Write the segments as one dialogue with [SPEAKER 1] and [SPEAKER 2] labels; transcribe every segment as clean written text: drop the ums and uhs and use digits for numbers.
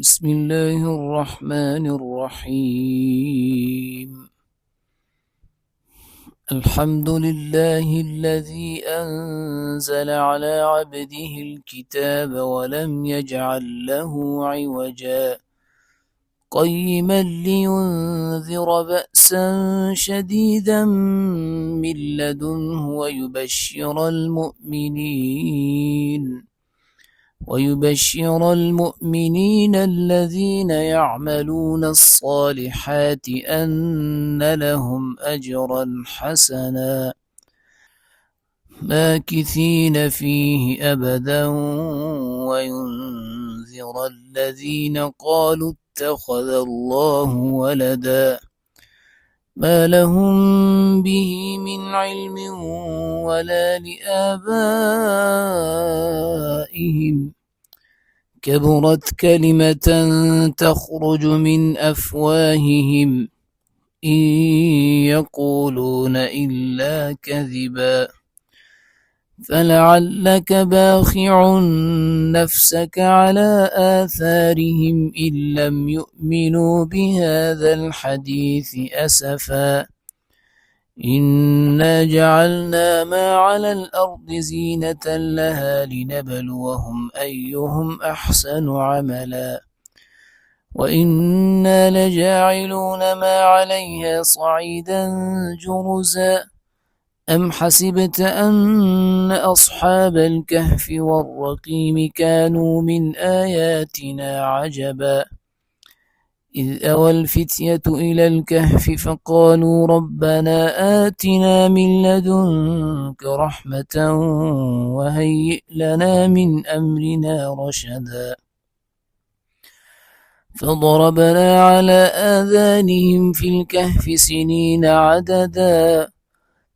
[SPEAKER 1] بسم الله الرحمن الرحيم. الحمد لله الذي أنزل على عبده الكتاب ولم يجعل له عوجا قيما لينذر بأسا شديدا من لدنه ويبشر المؤمنين الذين يعملون الصالحات أن لهم أجرا حسنا ماكثين فيه أبدا وينذر الذين قالوا اتخذ الله ولدا ما لهم به من علم ولا لآبائهم كبرت كلمة تخرج من أفواههم إن يقولون إلا كذبا فلعلك باخع نفسك على آثارهم إن لم يؤمنوا بهذا الحديث أسفا إنا جعلنا ما على الأرض زينة لها لنبلوهم أيهم أحسن عملا وإنا لجاعلون ما عليها صعيدا جرزا أم حسبت أن أصحاب الكهف والرقيم كانوا من آياتنا عجبا إذ أوى الفتية إلى الكهف فقالوا ربنا آتنا من لدنك رحمة وهيئ لنا من أمرنا رشدا فضربنا على آذانهم في الكهف سنين عددا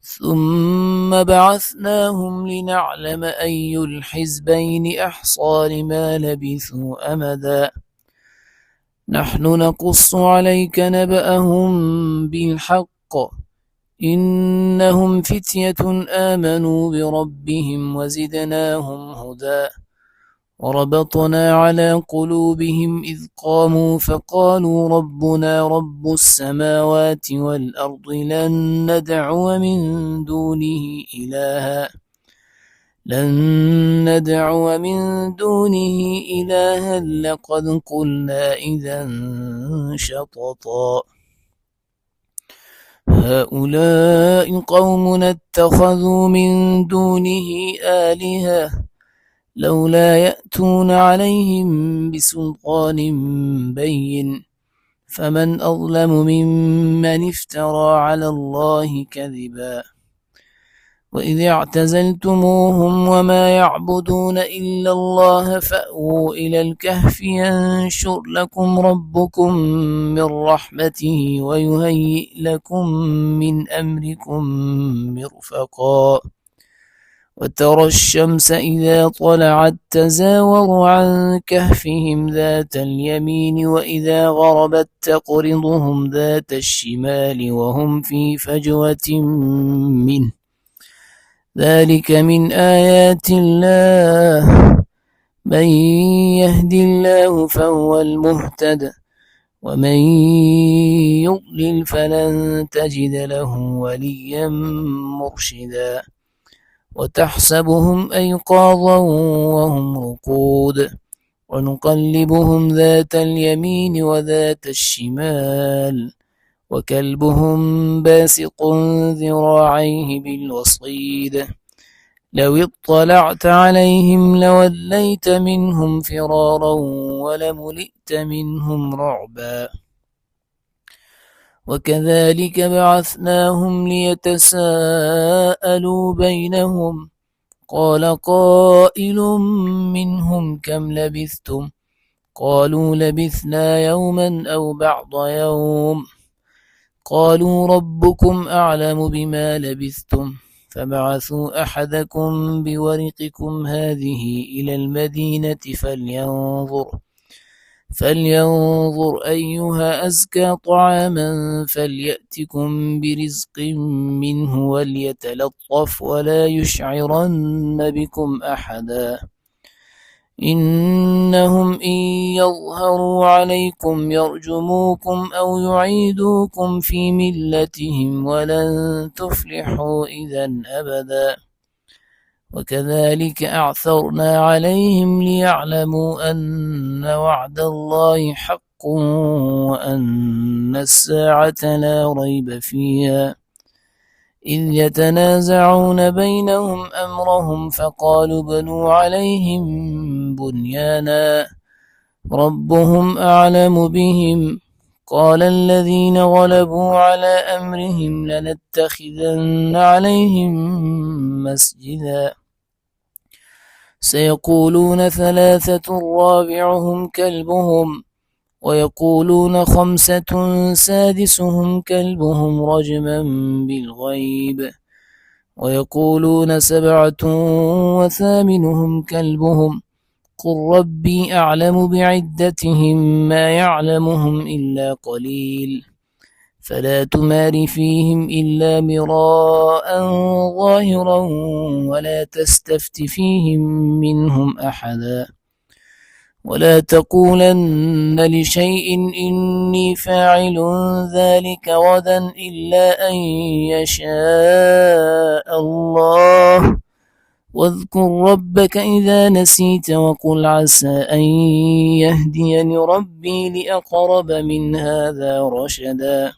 [SPEAKER 1] ثم بعثناهم لنعلم أي الحزبين أحصى لما لبثوا أمدا نحن نقص عليك نبأهم بالحق إنهم فتية آمنوا بربهم وزدناهم هدى وربطنا على قلوبهم إذ قاموا فقالوا ربنا رب السماوات والأرض لن ندعو من دونه إلها لقد قلنا إذا شططا هؤلاء قومنا اتخذوا من دونه آلهة لولا يأتون عليهم بسلطان بين فمن أظلم ممن افترى على الله كذبا وإذ اعتزلتموهم وما يعبدون إلا الله فأووا إلى الكهف ينشر لكم ربكم من رحمته ويهيئ لكم من أمركم مرفقا وترى الشمس إذا طلعت تزاور عن كهفهم ذات اليمين وإذا غربت تقرضهم ذات الشمال وهم في فجوة منه ذلك من آيات الله من يهد الله فهو المهتد ومن يضلل فلن تجد له وليا مرشدا وتحسبهم أيقاظا وهم رقود ونقلبهم ذات اليمين وذات الشمال وكلبهم باسق ذراعيه بالوصيد لو اطلعت عليهم لوليت منهم فرارا ولملئت منهم رعبا وكذلك بعثناهم ليتساءلوا بينهم قال قائل منهم كم لبثتم قالوا لبثنا يوما أو بعض يوم قالوا ربكم أعلم بما لبثتم فبعثوا أحدكم بورقكم هذه إلى المدينة فلينظر أيها أزكى طعاما فليأتكم برزق منه وليتلطف ولا يشعرن بكم أحدا إنهم إن يظهروا عليكم يرجموكم أو يعيدوكم في ملتهم ولن تفلحوا إذا أبدا. وكذلك أعثرنا عليهم ليعلموا أن وعد الله حق وأن الساعة لا ريب فيها، إذ يتنازعون بينهم أمرهم فقالوا بنوا عليهم بنيانا ربهم أعلم بهم. قال الذين غلبوا على أمرهم لنتخذن عليهم مسجدا. سيقولون ثلاثة رابعهم كلبهم ويقولون خمسة سادسهم كلبهم رجما بالغيب ويقولون سبعة وثامنهم كلبهم قل ربي أعلم بعدتهم ما يعلمهم إلا قليل فلا تمار فيهم إلا مراء ظاهرا ولا تستفت فيهم منهم أحدا ولا تقولن لشيء إني فاعل ذلك غدا إلا أن يشاء الله واذكر ربك إذا نسيت وقل عسى أن يهديني ربي لأقرب من هذا رشدا.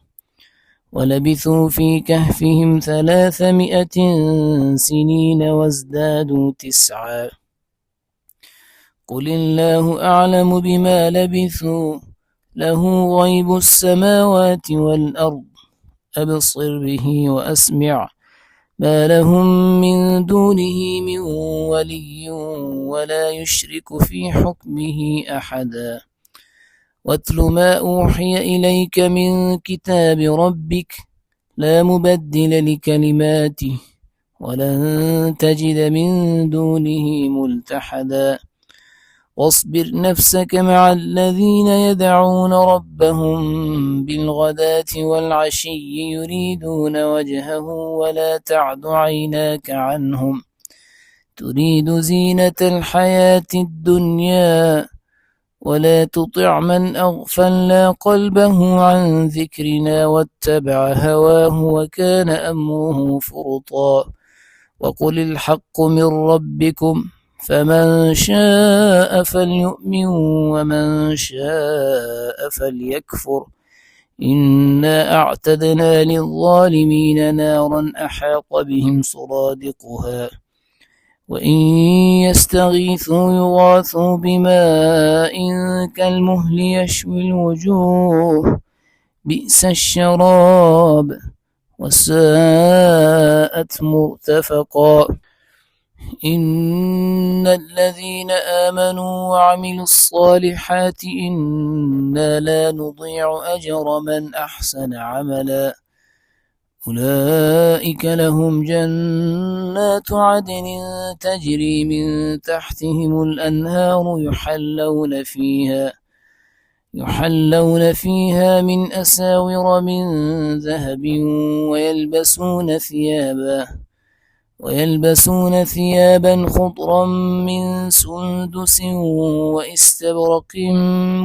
[SPEAKER 1] ولبثوا في كهفهم 300 سنين وازدادوا 9 قل الله أعلم بما لبثوا له غيب السماوات والأرض أبصر به وأسمع ما لهم من دونه من ولي ولا يشرك في حكمه أحدا. واتل ما أوحي إليك من كتاب ربك لا مبدل لكلماته ولن تجد من دونه ملتحدا. واصبر نفسك مع الذين يدعون ربهم بالغداة والعشي يريدون وجهه ولا تعد عيناك عنهم تريد زينة الحياة الدنيا ولا تطع من أغفلنا قلبه عن ذكرنا واتبع هواه وكان أمره فرطا. وقل الحق من ربكم فمن شاء فليؤمن ومن شاء فليكفر إنا أعتدنا للظالمين نارا أحاط بهم سرادقها وإن يستغيثوا يغاثوا بماء كالمهل يشوي الوجوه بئس الشراب وساءت مرتفقا. إن الذين آمنوا وعملوا الصالحات إنا لا نضيع أجر من أحسن عملا أولئك لهم جنات عدن تجري من تحتهم الأنهار يحلون فيها من أساور من ذهب ويلبسون ثيابا خضرا من سندس واستبرق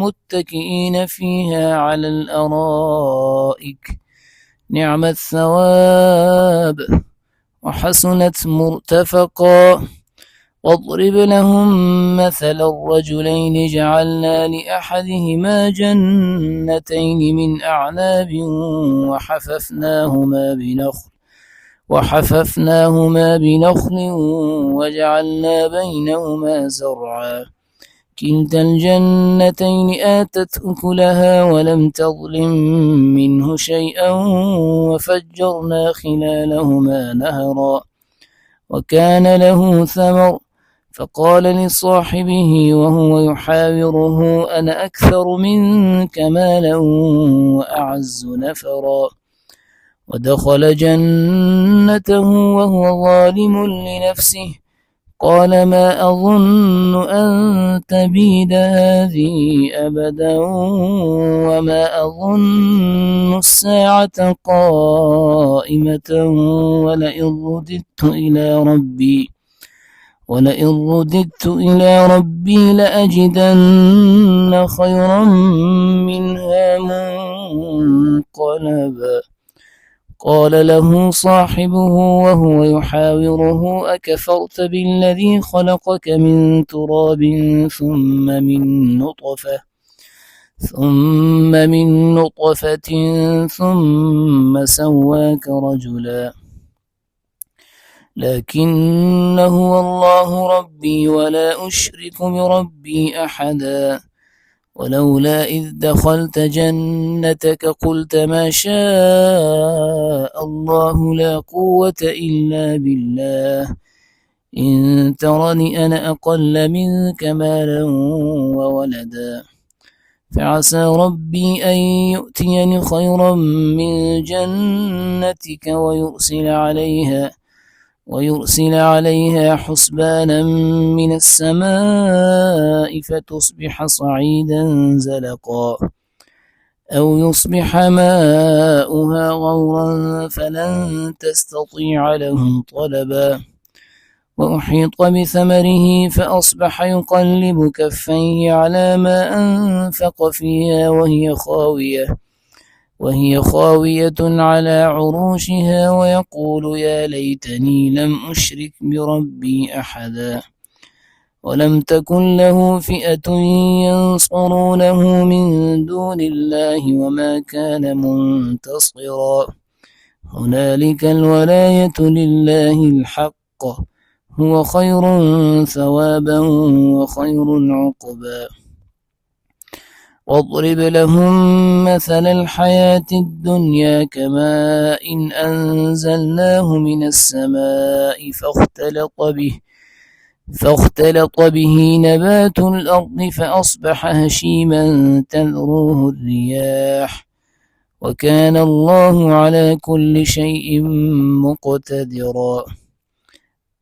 [SPEAKER 1] متكئين فيها على الأرائك نعم الثواب وحسنت مرتفقا. واضرب لهم مثل الرجلين جعلنا لأحدهما جنتين من أعناب وحففناهما بنخل وجعلنا بينهما زرعا كلتا الجنتين آتت أكلها ولم تظلم منه شيئا وفجرنا خلالهما نهرا وكان له ثمر فقال لصاحبه وهو يحاوره أنا أكثر منك مالا وأعز نفرا ودخل جنته وهو ظالم لنفسه قال ما أظن أن تبيد هذه أبدا وما أظن الساعة قائمة ولئن رددت إلى ربي لأجدن خيرا منها منقلبا. قال له صاحبه وهو يحاوره أكفرت بالذي خلقك من تراب ثم من نطفة ثم سواك رجلا. لكن هو الله ربي ولا أشرك بربي أحدا. ولولا إذ دخلت جنتك قلت ما شاء الله لا قوة إلا بالله إن ترني أنا أقل منك مالا وولدا. فعسى ربي أن يؤتيني خيرا من جنتك ويرسل عليها حسبانا من السماء فتصبح صعيدا زلقا أو يصبح ماؤها غورا فلن تستطيع له طلبا. وأحيط بثمره فأصبح يقلب كفيه على ما أنفق فيها وهي خاوية على عروشها ويقول يا ليتني لم أشرك بربي أحدا. ولم تكن له فئة ينصرونه من دون الله وما كان منتصرا. هنالك الولاية لله الحق هو خير ثوابا وخير عقبا. واضرب لهم مثل الحياة الدنيا كماء إن أنزلناه من السماء فاختلط به نبات الأرض فأصبح هشيما تذروه الرياح وكان الله على كل شيء مقتدرا.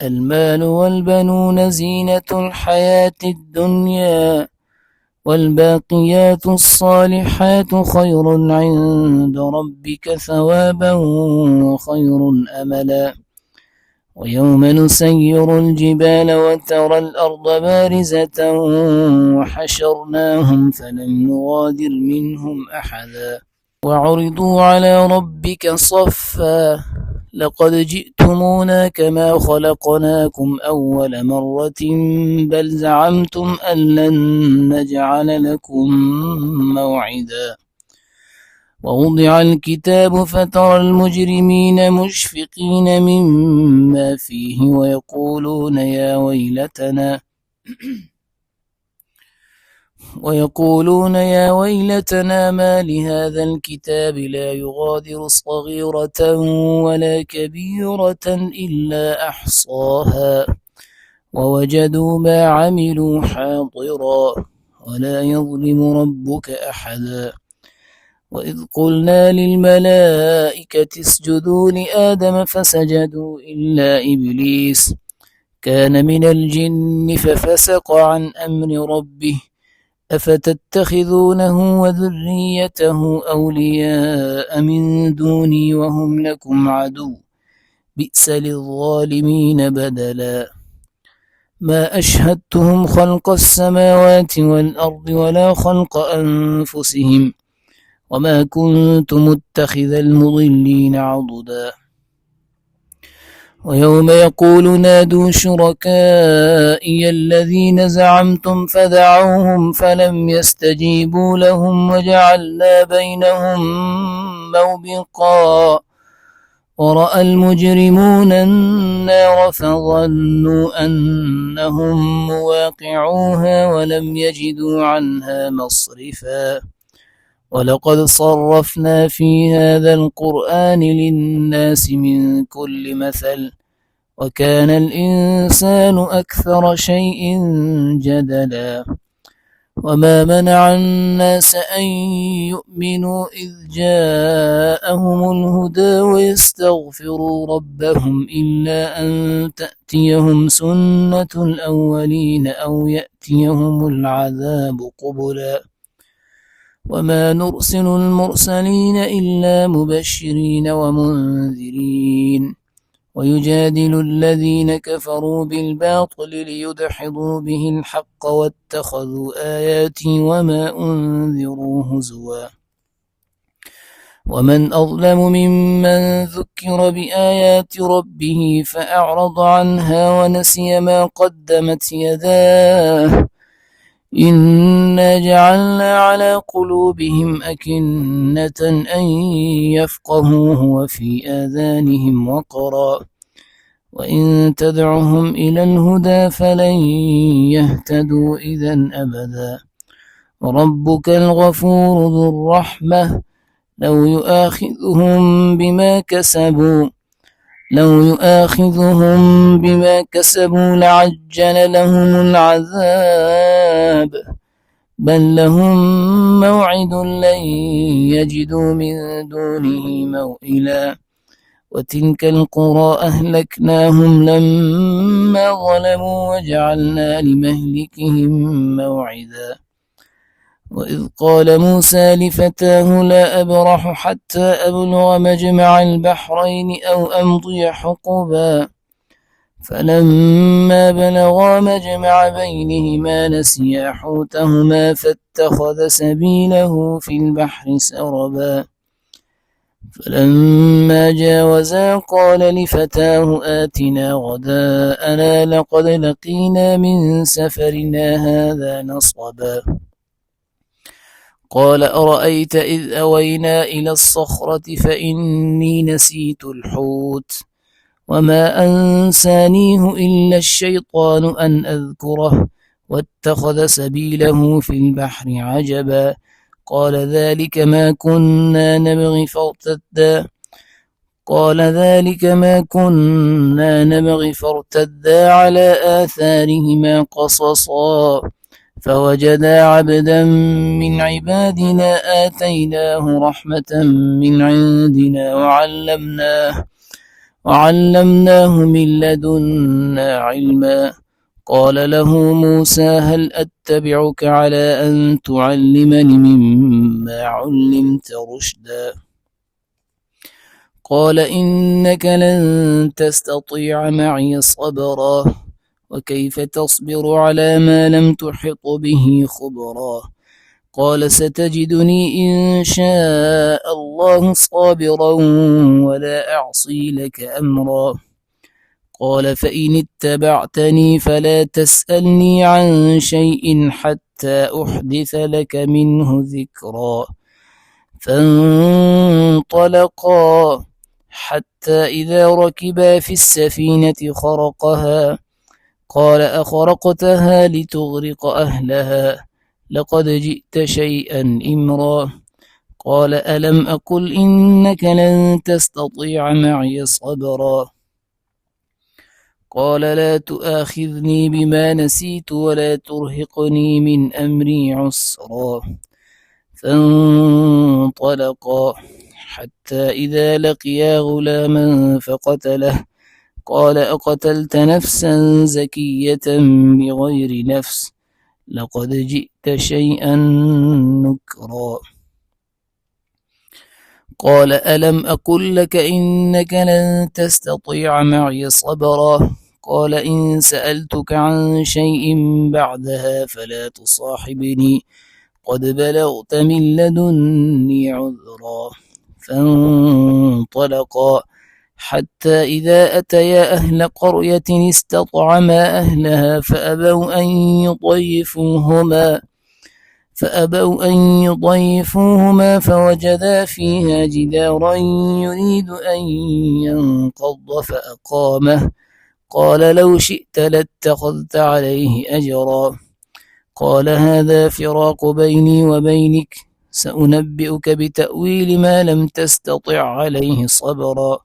[SPEAKER 1] المال والبنون زينة الحياة الدنيا والباقيات الصالحات خير عند ربك ثوابا وخير أملا. ويوم نسير الجبال وترى الأرض بارزة وحشرناهم فلم نغادر منهم أحدا. وعرضوا على ربك صفا لقد جئتمونا كما خلقناكم أول مرة بل زعمتم أن لن نجعل لكم موعدا. ووضع الكتاب فترى المجرمين مشفقين مما فيه ويقولون يا ويلتنا ما لهذا الكتاب لا يغادر صغيرة ولا كبيرة إلا أحصاها ووجدوا ما عملوا حاضرا ولا يظلم ربك أحدا. وإذ قلنا للملائكة اسجدوا لآدم فسجدوا إلا إبليس كان من الجن ففسق عن أمر ربه أفتتخذونه وذريته أولياء من دوني وهم لكم عدو بئس للظالمين بدلا. ما أشهدتهم خلق السماوات والأرض ولا خلق أنفسهم وما كنت متخذ المضلين عضدا. ويوم يقول نادوا شركائي الذين زعمتم فدعوهم فلم يستجيبوا لهم وجعلنا بينهم موبقا. ورأى المجرمون النار فظنوا أنهم مواقعوها ولم يجدوا عنها مصرفا. ولقد صرفنا في هذا القرآن للناس من كل مثل وكان الإنسان أكثر شيء جدلا. وما منع الناس أن يؤمنوا إذ جاءهم الهدى ويستغفروا ربهم إلا أن تأتيهم سنة الأولين أو يأتيهم العذاب قبلا. وما نرسل المرسلين إلا مبشرين ومنذرين ويجادل الذين كفروا بالباطل ليدحضوا به الحق واتخذوا آياتي وما أنذروا هزوا ومن أظلم ممن ذكر بآيات ربه فأعرض عنها ونسي ما قدمت يداه إنا جعلنا على قلوبهم أكنة أن يفقهوه وفي آذانهم وقرا وإن تدعهم إلى الهدى فلن يهتدوا إذا أبدا ربك الغفور ذو الرحمة لو يؤاخذهم بما كسبوا لعجل لهم العذاب بل لهم موعد لن يجدوا من دونه موئلا وتلك القرى أهلكناهم لما ظلموا وجعلنا لمهلكهم موعدا وإذ قال موسى لفتاه لا أبرح حتى أبلغ مجمع البحرين أو أمضي حقبا فلما بلغا مجمع بينهما نسيا حوتهما فاتخذ سبيله في البحر سربا فلما جاوزا قال لفتاه آتنا غداءنا لقد لقينا من سفرنا هذا نصبا قال أرأيت إذ أوينا إلى الصخرة فإني نسيت الحوت وما أنسانيه إلا الشيطان أن أذكره واتخذ سبيله في البحر عجبا قال ذلك ما كنا نبغي فارتدا على آثارهما قصصا فوجدا عبدا من عبادنا آتيناه رحمة من عندنا وعلمناه من لدنا علما قال له موسى هل أتبعك على أن تعلمني مما علمت رشدا قال إنك لن تستطيع معي صبرا وكيف تصبر على ما لم تحط به خبرا قال ستجدني إن شاء الله صابرا ولا أعصي لك أمرا قال فإن اتبعتني فلا تسألني عن شيء حتى أحدث لك منه ذكرا فانطلقا حتى إذا ركبا في السفينة خرقها قال أخرقتها لتغرق أهلها لقد جئت شيئا إمرا قال ألم أقل إنك لن تستطيع معي صبرا قال لا تؤاخذني بما نسيت ولا ترهقني من أمري عسرا فانطلقا حتى إذا لقيا غلاما فقتله قال أقتلت نفسا زكية بغير نفس لقد جئت شيئا نكرا قال ألم أقل لك إنك لن تستطيع معي صبرا قال إن سألتك عن شيء بعدها فلا تصاحبني قد بلغت من لدني عذرا فانطلقا حتى إذا أتيا أهل قرية استطعما أهلها فأبوا أن يضيفوهما فوجدا فيها جدارا يريد أن ينقض فأقامه قال لو شئت لاتخذت عليه أجرا قال هذا فراق بيني وبينك سأنبئك بتأويل ما لم تستطع عليه صبرا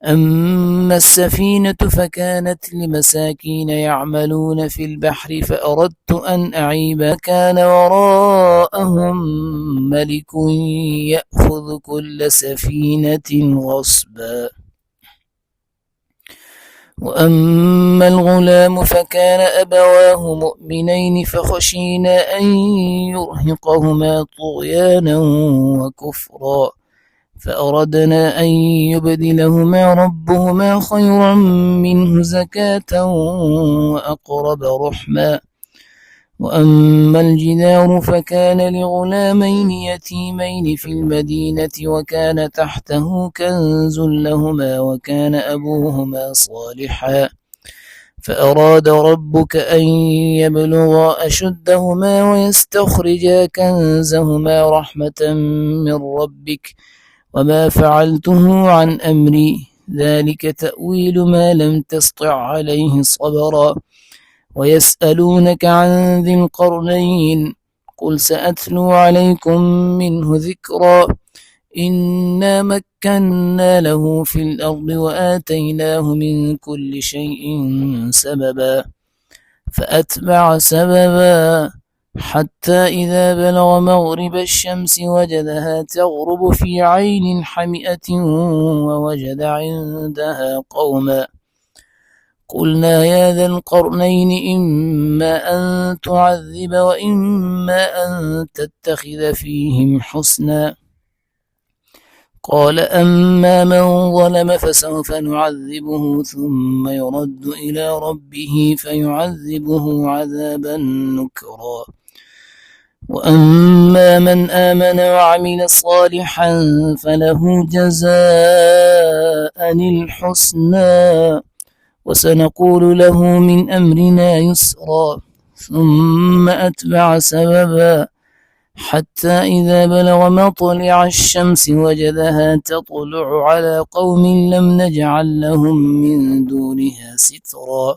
[SPEAKER 1] أما السفينة فكانت لمساكين يعملون في البحر فأردت أن أعيبها كان وراءهم ملك يأخذ كل سفينة غصبا وأما الغلام فكان أبواه مؤمنين فخشينا أن يرهقهما طغيانا وكفرا فأردنا أن يبدلهما ربهما خيرا منه زكاة وأقرب رحما. وأما الجدار فكان لغلامين يتيمين في المدينة وكان تحته كنز لهما وكان أبوهما صالحا فأراد ربك أن يبلغا أشدهما ويستخرجا كنزهما رحمة من ربك وما فعلته عن أمري ذلك تأويل ما لم تسطع عليه صبرا. ويسألونك عن ذي القرنين قل سأتلو عليكم منه ذكرا إنا مكنا له في الأرض وآتيناه من كل شيء سببا فأتبع سببا حتى إذا بلغ مغرب الشمس وجدها تغرب في عين حمئة ووجد عندها قوما قلنا يا ذا القرنين إما أن تعذب وإما أن تتخذ فيهم حسنا قال أما من ظلم فسوف نعذبه ثم يرد إلى ربه فيعذبه عذابا نكرا وأما من آمن وعمل صالحا فله جزاء الحسنى وسنقول له من أمرنا يسرا ثم أتبع سببا حتى إذا بلغ مطلع الشمس وجدها تطلع على قوم لم نجعل لهم من دونها سترا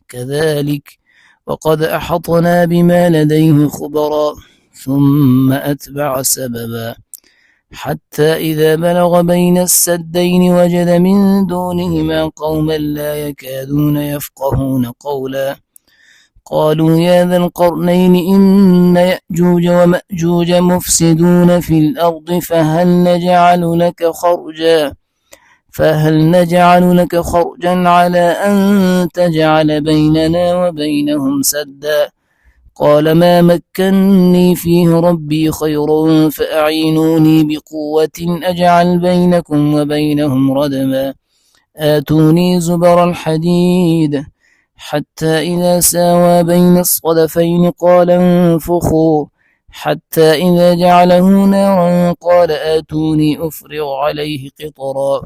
[SPEAKER 1] كذلك وقد أحطنا بما لديه خبرا ثم أتبع سببا حتى إذا بلغ بين السدين وجد من دونهما قوما لا يكادون يفقهون قولا قالوا يا ذا القرنين إن يأجوج ومأجوج مفسدون في الأرض فهل نجعل لك خرجا على أن تجعل بيننا وبينهم سدا قال ما مكني فيه ربي خير فأعينوني بقوة أجعل بينكم وبينهم ردما آتوني زبر الحديد حتى إذا ساوى بين الصدفين قال انفخوا حتى إذا جعله نارا قال آتوني أفرغ عليه قطرا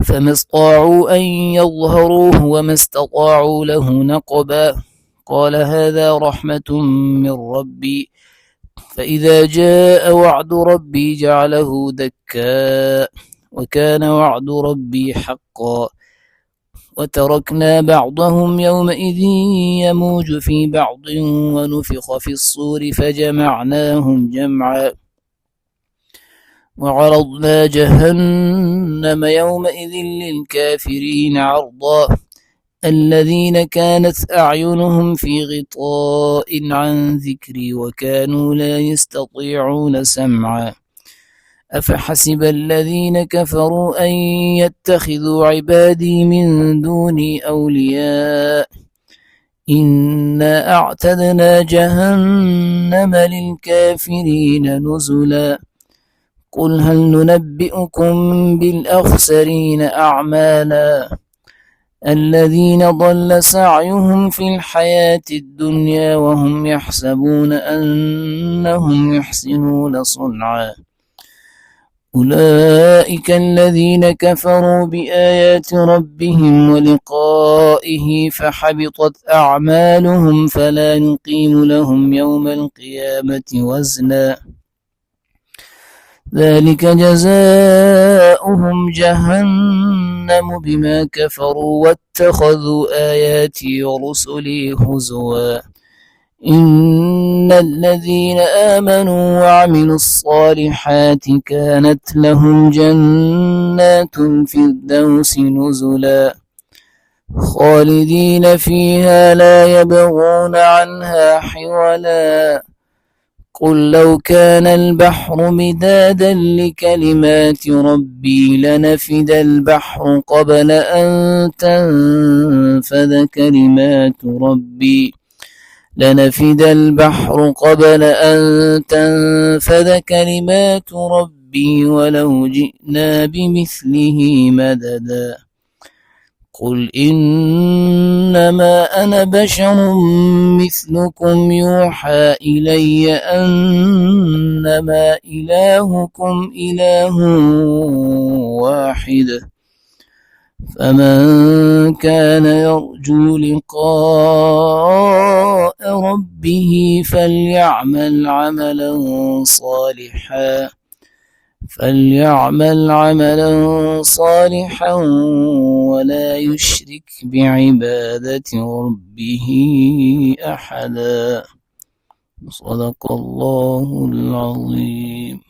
[SPEAKER 1] فما استطاعوا أن يظهروه وما استطاعوا له نقبا قال هذا رحمة من ربي فإذا جاء وعد ربي جعله دكا وكان وعد ربي حقا وتركنا بعضهم يومئذ يموج في بعض ونفخ في الصور فجمعناهم جمعا وعرضنا جهنم يومئذ للكافرين عرضا الذين كانت أعينهم في غطاء عن ذكري وكانوا لا يستطيعون سمعا أفحسب الذين كفروا أن يتخذوا عبادي من دوني أولياء إنا أعتدنا جهنم للكافرين نزلا قل هل ننبئكم بالأخسرين أعمالا الذين ضل سعيهم في الحياة الدنيا وهم يحسبون أنهم يحسنون صنعا أولئك الذين كفروا بآيات ربهم ولقائه فحبطت أعمالهم فلا نقيم لهم يوم القيامة وزنا ذلك جزاؤهم جهنم بما كفروا واتخذوا آياتي ورسلي هزوا إن الذين آمنوا وعملوا الصالحات كانت لهم جنات الفردوس نزلا خالدين فيها لا يبغون عنها حولا قل لو كان البحر مدادا لكلمات ربي لنفد البحر قبل أن تنفذ كلمات ربي لنفد البحر قبل أن تنفذ كلمات ربي ولو جئنا بمثله مددا قل إنما أنا بشر مثلكم يوحى إلي أنما إلهكم إله واحد فمن كان يرجو لقاء ربه فليعمل عملا صالحا ولا يشرك بعبادة ربه أحدا. صدق الله العظيم.